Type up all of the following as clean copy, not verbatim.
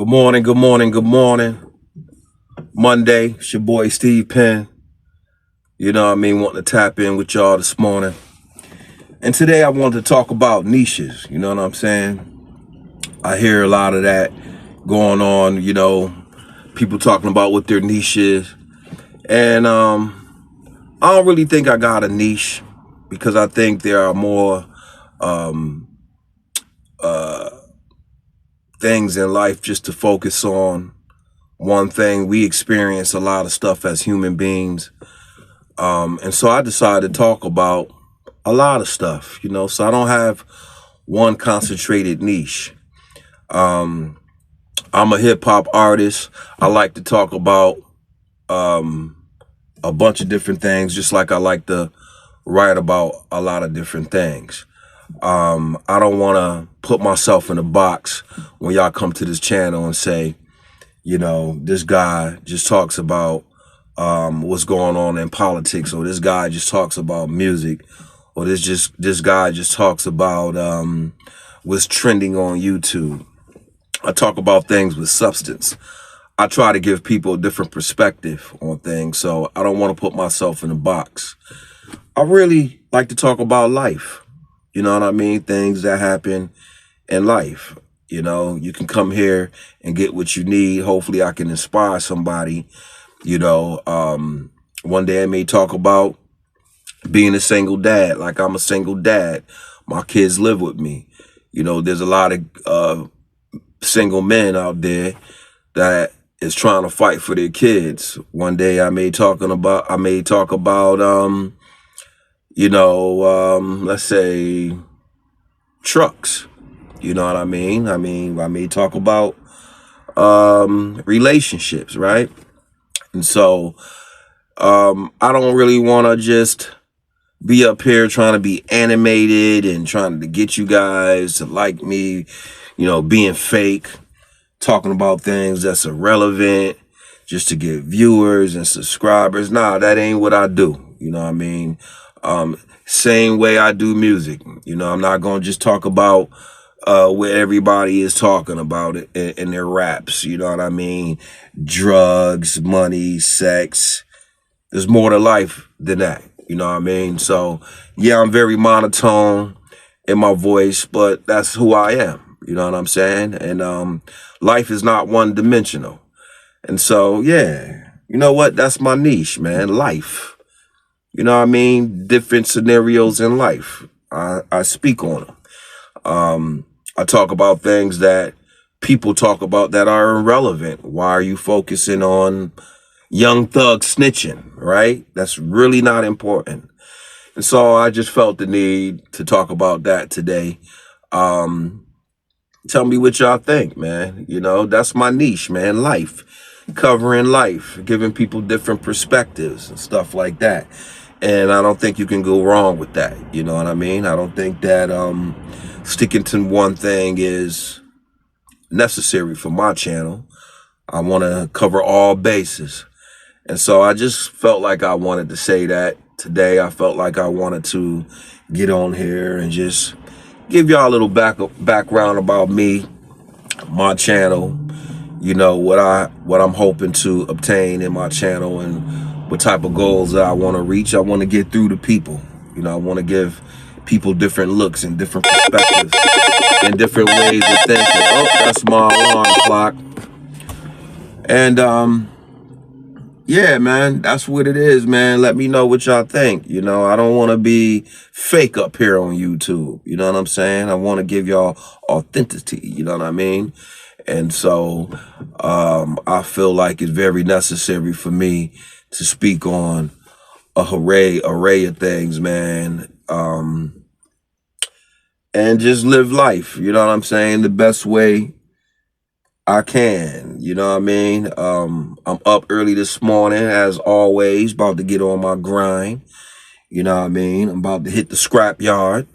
Good morning, good morning, good morning. Monday, it's your boy Steve Penn. You know what I mean, wanting to tap in with y'all this morning. And today I wanted to talk about niches, you know what I'm saying? I hear a lot of that going on, people talking about what their niche is. And I don't really think I got a niche because I think there are more things in life just to focus on one thing. We experience a lot of stuff as human beings. And so I decided to talk about a lot of stuff, so I don't have one concentrated niche. I'm a hip hop artist. I like to talk about a bunch of different things, just like I like to write about a lot of different things. I don't want to put myself in a box when y'all come to this channel and say, this guy just talks about what's going on in politics, or this guy just talks about music, or this guy just talks about what's trending on YouTube. I talk about things with substance. I try to give people a different perspective on things, so I don't want to put myself in a box. I really like to talk about life. You know what I mean? Things that happen in life. You can come here and get what you need. Hopefully I can inspire somebody. One day I may talk about being a single dad. Like, I'm a single dad. My kids live with me. There's a lot of single men out there that is trying to fight for their kids. One day I may talk about let's say trucks. You know what I mean? I may talk about relationships, right? And so I don't really want to just be up here trying to be animated and trying to get you guys to like me, being fake, talking about things that's irrelevant just to get viewers and subscribers. Nah, that ain't what I do. You know what I mean? Same way I do music. I'm not going to just talk about what everybody is talking about in their raps. You know what I mean? Drugs, money, sex. There's more to life than that. You know what I mean? So, yeah, I'm very monotone in my voice, but that's who I am. You know what I'm saying? And life is not one dimensional. And so, yeah, you know what? That's my niche, man. Life. You know what I mean? Different scenarios in life. I speak on them. I talk about things that people talk about that are irrelevant. Why are you focusing on Young Thug snitching, right? That's really not important. And so I just felt the need to talk about that today. Tell me what y'all think, man. That's my niche, man. Life. Covering life, giving people different perspectives and stuff like that. And I don't think you can go wrong with that. You know what I mean? I don't think that sticking to one thing is necessary for my channel. I want to cover all bases. And so I just felt like I wanted to say that today. I felt like I wanted to get on here and just give y'all a little background about me, my channel, what I'm hoping to obtain in my channel and what type of goals that I want to reach. I want to get through to people. I want to give people different looks and different perspectives and different ways of thinking. Oh, that's my alarm clock. And yeah, man, that's what it is, man. Let me know what y'all think. I don't want to be fake up here on YouTube. You know what I'm saying? I want to give y'all authenticity. You know what I mean? And so I feel like it's very necessary for me to speak on a array of things, man. And just live life, you know what I'm saying, the best way I can, you know what I mean? I'm up early this morning, as always, about to get on my grind, you know what I mean? I'm about to hit the scrap yard,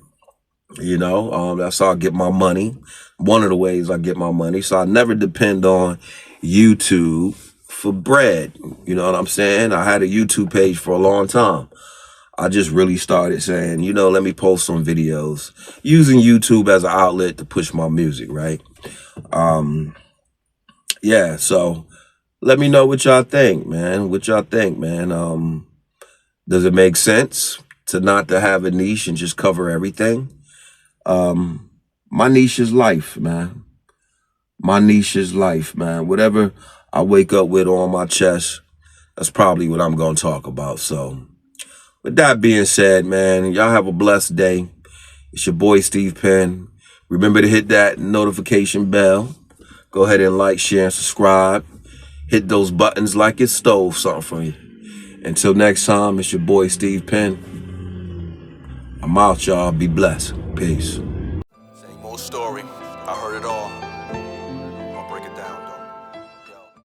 that's how I get my money. One of the ways I get my money. So I never depend on YouTube for bread, you know what I'm saying? I had a YouTube page for a long time. I just really started saying, let me post some videos using YouTube as an outlet to push my music, right? yeah, so let me know what y'all think, man. What y'all think, man. Does it make sense to have a niche and just cover everything? My niche is life, man. My niche is life, man. Whatever I wake up with on my chest, that's probably what I'm going to talk about. So with that being said, man, y'all have a blessed day. It's your boy, Steve Penn. Remember to hit that notification bell. Go ahead and like, share, and subscribe. Hit those buttons like it stole something from you. Until next time, it's your boy, Steve Penn. I'm out, y'all. Be blessed. Peace.